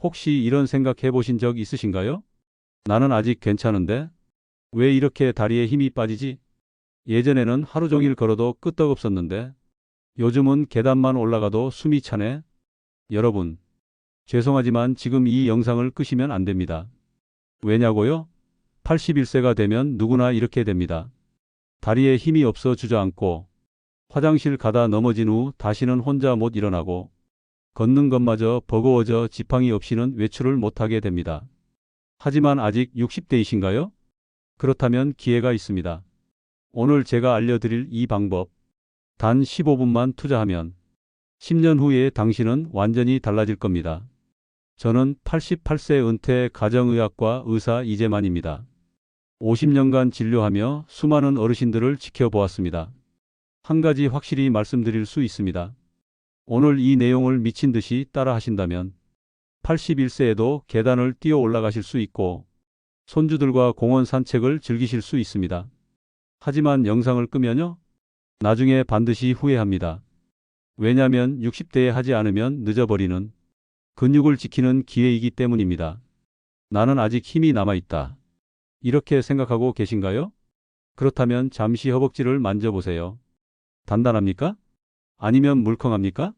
혹시 이런 생각 해보신 적 있으신가요? 나는 아직 괜찮은데 왜 이렇게 다리에 힘이 빠지지? 예전에는 하루 종일 걸어도 끄떡없었는데 요즘은 계단만 올라가도 숨이 차네. 여러분, 죄송하지만 지금 이 영상을 끄시면 안 됩니다. 왜냐고요? 81세가 되면 누구나 이렇게 됩니다. 다리에 힘이 없어 주저앉고 화장실 가다 넘어진 후 다시는 혼자 못 일어나고 걷는 것마저 버거워져 지팡이 없이는 외출을 못하게 됩니다. 하지만 아직 60대이신가요? 그렇다면 기회가 있습니다. 오늘 제가 알려드릴 이 방법, 단 15분만 투자하면 10년 후에 당신은 완전히 달라질 겁니다. 저는 88세 은퇴 가정의학과 의사 이재만입니다. 50년간 진료하며 수많은 어르신들을 지켜보았습니다. 한 가지 확실히 말씀드릴 수 있습니다. 오늘 이 내용을 미친 듯이 따라 하신다면 81세에도 계단을 뛰어 올라가실 수 있고 손주들과 공원 산책을 즐기실 수 있습니다. 하지만 영상을 끄면요, 나중에 반드시 후회합니다. 왜냐하면 60대에 하지 않으면 늦어버리는 근육을 지키는 기회이기 때문입니다. 나는 아직 힘이 남아있다. 이렇게 생각하고 계신가요? 그렇다면 잠시 허벅지를 만져보세요. 단단합니까? 아니면 물컹합니까?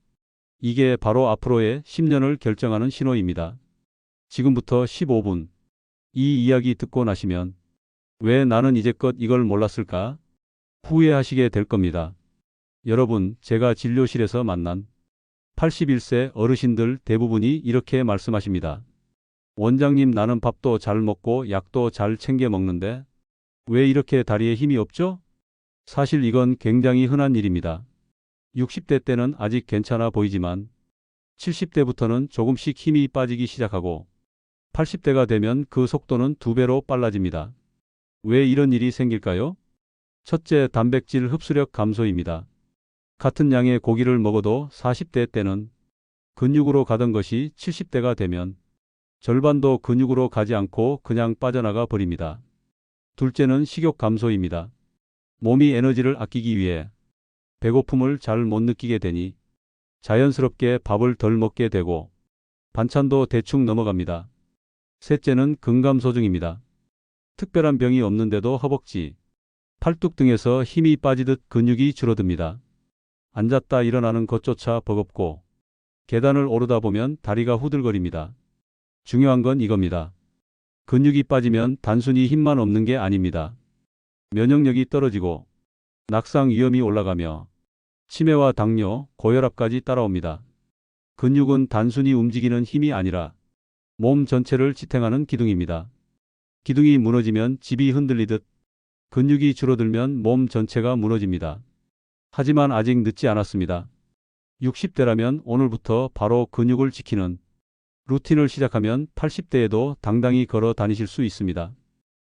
이게 바로 앞으로의 10년을 결정하는 신호입니다. 지금부터 15분. 이 이야기 듣고 나시면 왜 나는 이제껏 이걸 몰랐을까? 후회하시게 될 겁니다. 여러분, 제가 진료실에서 만난 81세 어르신들 대부분이 이렇게 말씀하십니다. 원장님, 나는 밥도 잘 먹고 약도 잘 챙겨 먹는데 왜 이렇게 다리에 힘이 없죠? 사실 이건 굉장히 흔한 일입니다. 60대 때는 아직 괜찮아 보이지만 70대부터는 조금씩 힘이 빠지기 시작하고 80대가 되면 그 속도는 2배로 빨라집니다. 왜 이런 일이 생길까요? 첫째, 단백질 흡수력 감소입니다. 같은 양의 고기를 먹어도 40대 때는 근육으로 가던 것이 70대가 되면 절반도 근육으로 가지 않고 그냥 빠져나가 버립니다. 둘째는 식욕 감소입니다. 몸이 에너지를 아끼기 위해 배고픔을 잘 못 느끼게 되니 자연스럽게 밥을 덜 먹게 되고 반찬도 대충 넘어갑니다. 셋째는 근감소증입니다. 특별한 병이 없는데도 허벅지, 팔뚝 등에서 힘이 빠지듯 근육이 줄어듭니다. 앉았다 일어나는 것조차 버겁고 계단을 오르다 보면 다리가 후들거립니다. 중요한 건 이겁니다. 근육이 빠지면 단순히 힘만 없는 게 아닙니다. 면역력이 떨어지고 낙상 위험이 올라가며 치매와 당뇨, 고혈압까지 따라옵니다. 근육은 단순히 움직이는 힘이 아니라 몸 전체를 지탱하는 기둥입니다. 기둥이 무너지면 집이 흔들리듯 근육이 줄어들면 몸 전체가 무너집니다. 하지만 아직 늦지 않았습니다. 60대라면 오늘부터 바로 근육을 지키는 루틴을 시작하면 80대에도 당당히 걸어 다니실 수 있습니다.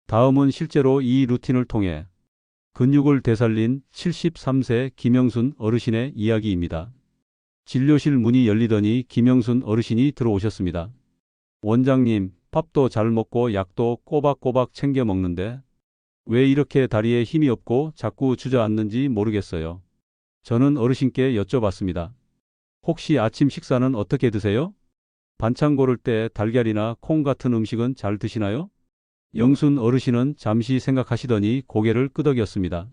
다음은 실제로 이 루틴을 통해 근육을 되살린 73세 김영순 어르신의 이야기입니다. 진료실 문이 열리더니 김영순 어르신이 들어오셨습니다. 원장님, 밥도 잘 먹고 약도 꼬박꼬박 챙겨 먹는데 왜 이렇게 다리에 힘이 없고 자꾸 주저앉는지 모르겠어요. 저는 어르신께 여쭤봤습니다. 혹시 아침 식사는 어떻게 드세요? 반찬 고를 때 달걀이나 콩 같은 음식은 잘 드시나요? 영순 어르신은 잠시 생각하시더니 고개를 끄덕였습니다.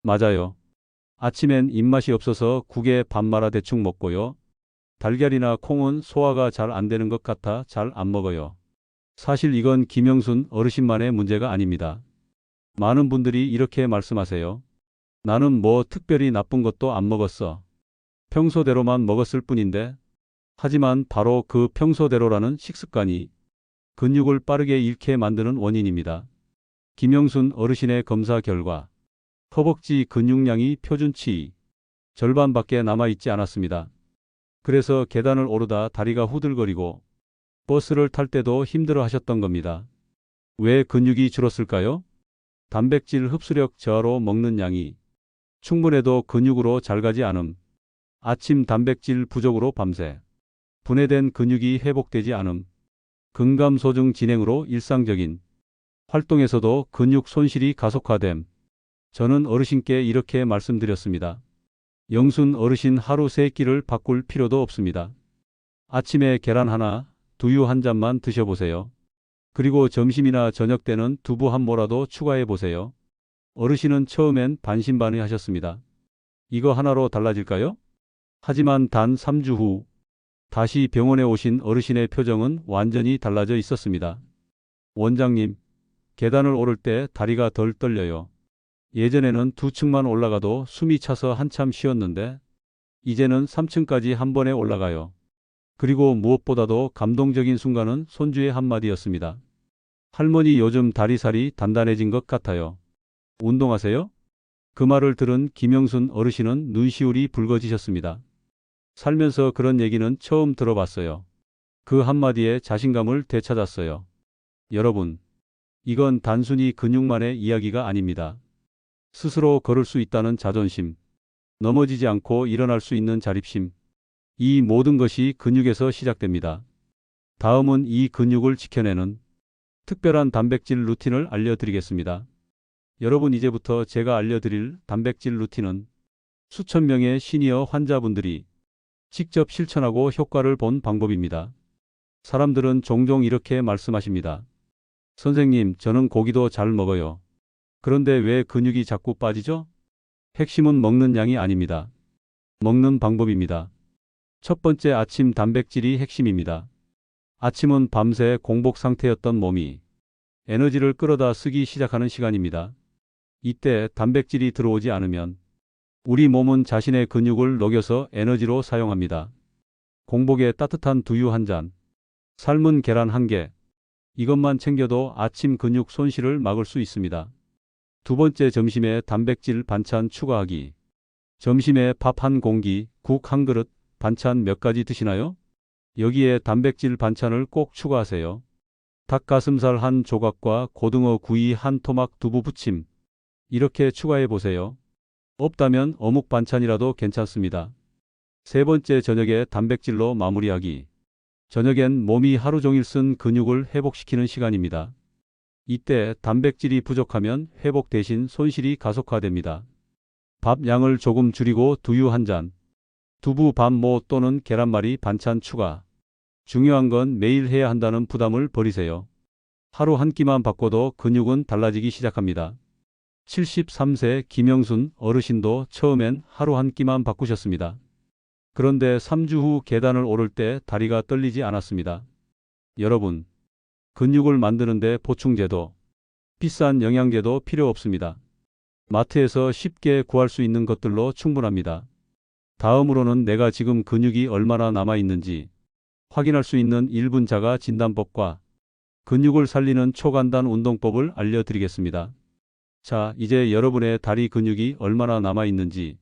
맞아요. 아침엔 입맛이 없어서 국에 밥 말아 대충 먹고요. 달걀이나 콩은 소화가 잘 안 되는 것 같아 잘 안 먹어요. 사실 이건 김영순 어르신만의 문제가 아닙니다. 많은 분들이 이렇게 말씀하세요. 나는 뭐 특별히 나쁜 것도 안 먹었어. 평소대로만 먹었을 뿐인데. 하지만 바로 그 평소대로라는 식습관이 근육을 빠르게 잃게 만드는 원인입니다. 김영순 어르신의 검사 결과 허벅지 근육량이 표준치 절반밖에 남아있지 않았습니다. 그래서 계단을 오르다 다리가 후들거리고 버스를 탈 때도 힘들어 하셨던 겁니다. 왜 근육이 줄었을까요? 단백질 흡수력 저하로 먹는 양이 충분해도 근육으로 잘 가지 않음. 아침 단백질 부족으로 밤새 분해된 근육이 회복되지 않음. 근감소증 진행으로 일상적인 활동에서도 근육 손실이 가속화됨. 저는 어르신께 이렇게 말씀드렸습니다. 영순 어르신, 하루 세 끼를 바꿀 필요도 없습니다. 아침에 계란 하나, 두유 한 잔만 드셔보세요. 그리고 점심이나 저녁 때는 두부 한 모라도 추가해 보세요. 어르신은 처음엔 반신반의하셨습니다. 이거 하나로 달라질까요? 하지만 단 3주 후 다시 병원에 오신 어르신의 표정은 완전히 달라져 있었습니다. 원장님, 계단을 오를 때 다리가 덜 떨려요. 예전에는 2층만 올라가도 숨이 차서 한참 쉬었는데 이제는 3층까지 한 번에 올라가요. 그리고 무엇보다도 감동적인 순간은 손주의 한마디였습니다. 할머니 요즘 다리살이 단단해진 것 같아요. 운동하세요? 그 말을 들은 김영순 어르신은 눈시울이 붉어지셨습니다. 살면서 그런 얘기는 처음 들어봤어요. 그 한마디에 자신감을 되찾았어요. 여러분, 이건 단순히 근육만의 이야기가 아닙니다. 스스로 걸을 수 있다는 자존심, 넘어지지 않고 일어날 수 있는 자립심, 이 모든 것이 근육에서 시작됩니다. 다음은 이 근육을 지켜내는 특별한 단백질 루틴을 알려드리겠습니다. 여러분, 이제부터 제가 알려드릴 단백질 루틴은 수천 명의 시니어 환자분들이 직접 실천하고 효과를 본 방법입니다. 사람들은 종종 이렇게 말씀하십니다. 선생님, 저는 고기도 잘 먹어요. 그런데 왜 근육이 자꾸 빠지죠? 핵심은 먹는 양이 아닙니다. 먹는 방법입니다. 첫 번째, 아침 단백질이 핵심입니다. 아침은 밤새 공복 상태였던 몸이 에너지를 끌어다 쓰기 시작하는 시간입니다. 이때 단백질이 들어오지 않으면 우리 몸은 자신의 근육을 녹여서 에너지로 사용합니다. 공복에 따뜻한 두유 한 잔, 삶은 계란 한 개, 이것만 챙겨도 아침 근육 손실을 막을 수 있습니다. 두 번째, 점심에 단백질 반찬 추가하기. 점심에 밥 한 공기, 국 한 그릇, 반찬 몇 가지 드시나요? 여기에 단백질 반찬을 꼭 추가하세요. 닭가슴살 한 조각과 고등어 구이 한 토막 두부 부침. 이렇게 추가해 보세요. 없다면 어묵 반찬이라도 괜찮습니다. 세 번째, 저녁에 단백질로 마무리하기. 저녁엔 몸이 하루 종일 쓴 근육을 회복시키는 시간입니다. 이때 단백질이 부족하면 회복 대신 손실이 가속화됩니다. 밥 양을 조금 줄이고 두유 한 잔, 두부 반모 또는 계란말이 반찬 추가. 중요한 건 매일 해야 한다는 부담을 버리세요. 하루 한 끼만 바꿔도 근육은 달라지기 시작합니다. 73세 김영순 어르신도 처음엔 하루 한 끼만 바꾸셨습니다. 그런데 3주 후 계단을 오를 때 다리가 떨리지 않았습니다. 여러분, 근육을 만드는데 보충제도, 비싼 영양제도 필요 없습니다. 마트에서 쉽게 구할 수 있는 것들로 충분합니다. 다음으로는 내가 지금 근육이 얼마나 남아 있는지 확인할 수 있는 1분 자가 진단법과 근육을 살리는 초간단 운동법을 알려드리겠습니다. 자, 이제 여러분의 다리 근육이 얼마나 남아 있는지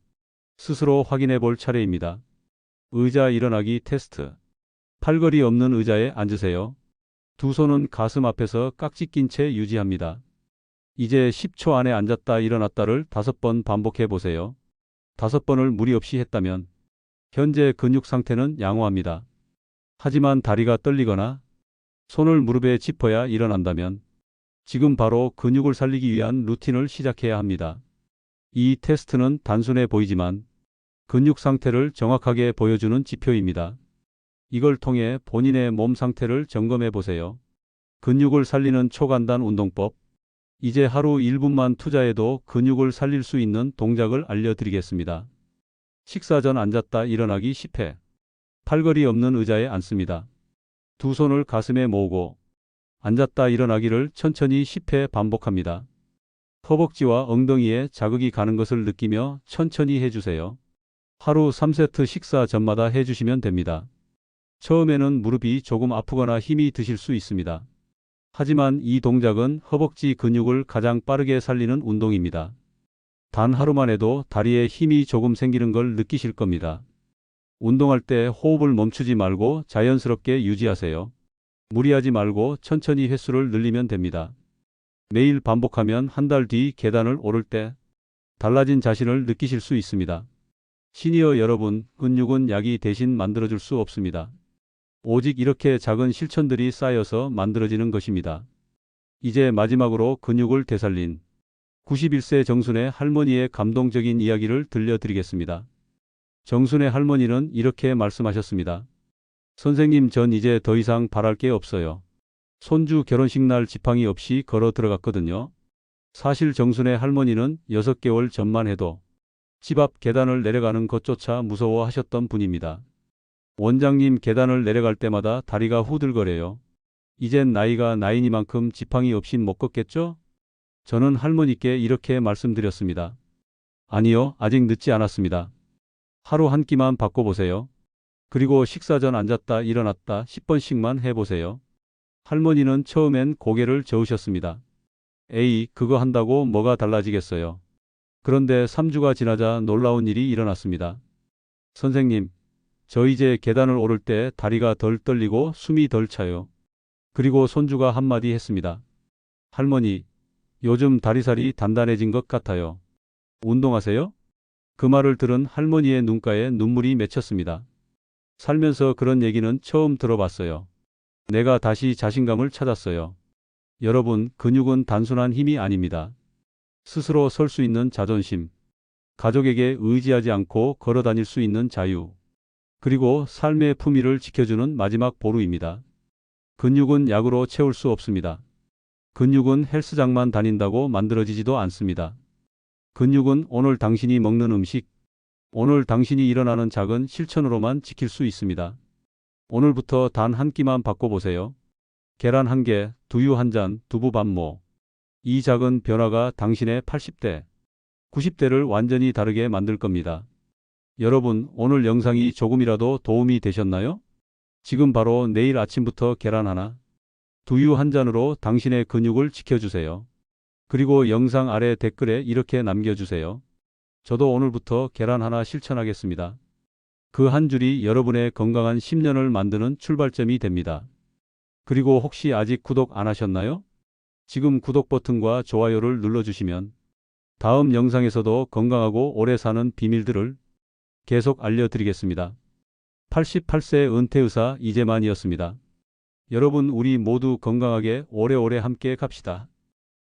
스스로 확인해 볼 차례입니다. 의자 일어나기 테스트. 팔걸이 없는 의자에 앉으세요. 두 손은 가슴 앞에서 깍지 낀 채 유지합니다. 이제 10초 안에 앉았다 일어났다를 5번 반복해 보세요. 5번을 무리 없이 했다면 현재 근육 상태는 양호합니다. 하지만 다리가 떨리거나 손을 무릎에 짚어야 일어난다면 지금 바로 근육을 살리기 위한 루틴을 시작해야 합니다. 이 테스트는 단순해 보이지만 근육 상태를 정확하게 보여주는 지표입니다. 이걸 통해 본인의 몸 상태를 점검해 보세요. 근육을 살리는 초간단 운동법. 이제 하루 1분만 투자해도 근육을 살릴 수 있는 동작을 알려드리겠습니다. 식사 전 앉았다 일어나기 10회. 팔걸이 없는 의자에 앉습니다. 두 손을 가슴에 모으고 앉았다 일어나기를 천천히 10회 반복합니다. 허벅지와 엉덩이에 자극이 가는 것을 느끼며 천천히 해주세요. 하루 3세트 식사 전마다 해주시면 됩니다. 처음에는 무릎이 조금 아프거나 힘이 드실 수 있습니다. 하지만 이 동작은 허벅지 근육을 가장 빠르게 살리는 운동입니다. 단 하루만 해도 다리에 힘이 조금 생기는 걸 느끼실 겁니다. 운동할 때 호흡을 멈추지 말고 자연스럽게 유지하세요. 무리하지 말고 천천히 횟수를 늘리면 됩니다. 매일 반복하면 한 달 뒤 계단을 오를 때 달라진 자신을 느끼실 수 있습니다. 시니어 여러분, 근육은 약이 대신 만들어줄 수 없습니다. 오직 이렇게 작은 실천들이 쌓여서 만들어지는 것입니다. 이제 마지막으로 근육을 되살린 91세 정순의 할머니의 감동적인 이야기를 들려드리겠습니다. 정순의 할머니는 이렇게 말씀하셨습니다. 선생님, 전 이제 더 이상 바랄 게 없어요. 손주 결혼식 날 지팡이 없이 걸어 들어갔거든요. 사실 정순의 할머니는 6개월 전만 해도 집 앞 계단을 내려가는 것조차 무서워하셨던 분입니다. 원장님, 계단을 내려갈 때마다 다리가 후들거려요. 이젠 나이가 나이니만큼 지팡이 없인 못 걷겠죠? 저는 할머니께 이렇게 말씀드렸습니다. 아니요, 아직 늦지 않았습니다. 하루 한 끼만 바꿔보세요. 그리고 식사 전 앉았다 일어났다 10번씩만 해보세요. 할머니는 처음엔 고개를 저으셨습니다. 에이, 그거 한다고 뭐가 달라지겠어요. 그런데 3주가 지나자 놀라운 일이 일어났습니다. 선생님, 저 이제 계단을 오를 때 다리가 덜 떨리고 숨이 덜 차요. 그리고 손주가 한마디 했습니다. 할머니, 요즘 다리살이 단단해진 것 같아요. 운동하세요? 그 말을 들은 할머니의 눈가에 눈물이 맺혔습니다. 살면서 그런 얘기는 처음 들어봤어요. 내가 다시 자신감을 찾았어요. 여러분, 근육은 단순한 힘이 아닙니다. 스스로 설 수 있는 자존심, 가족에게 의지하지 않고 걸어 다닐 수 있는 자유, 그리고 삶의 품위를 지켜주는 마지막 보루입니다. 근육은 약으로 채울 수 없습니다. 근육은 헬스장만 다닌다고 만들어지지도 않습니다. 근육은 오늘 당신이 먹는 음식, 오늘 당신이 일어나는 작은 실천으로만 지킬 수 있습니다. 오늘부터 단 한 끼만 바꿔보세요. 계란 한 개, 두유 한 잔, 두부 반모. 이 작은 변화가 당신의 80대, 90대를 완전히 다르게 만들 겁니다. 여러분, 오늘 영상이 조금이라도 도움이 되셨나요? 지금 바로 내일 아침부터 계란 하나, 두유 한 잔으로 당신의 근육을 지켜주세요. 그리고 영상 아래 댓글에 이렇게 남겨주세요. 저도 오늘부터 계란 하나 실천하겠습니다. 그 한 줄이 여러분의 건강한 10년을 만드는 출발점이 됩니다. 그리고 혹시 아직 구독 안 하셨나요? 지금 구독 버튼과 좋아요를 눌러주시면 다음 영상에서도 건강하고 오래 사는 비밀들을 계속 알려드리겠습니다. 88세 은퇴의사 이재만이었습니다. 여러분, 우리 모두 건강하게 오래오래 함께 갑시다.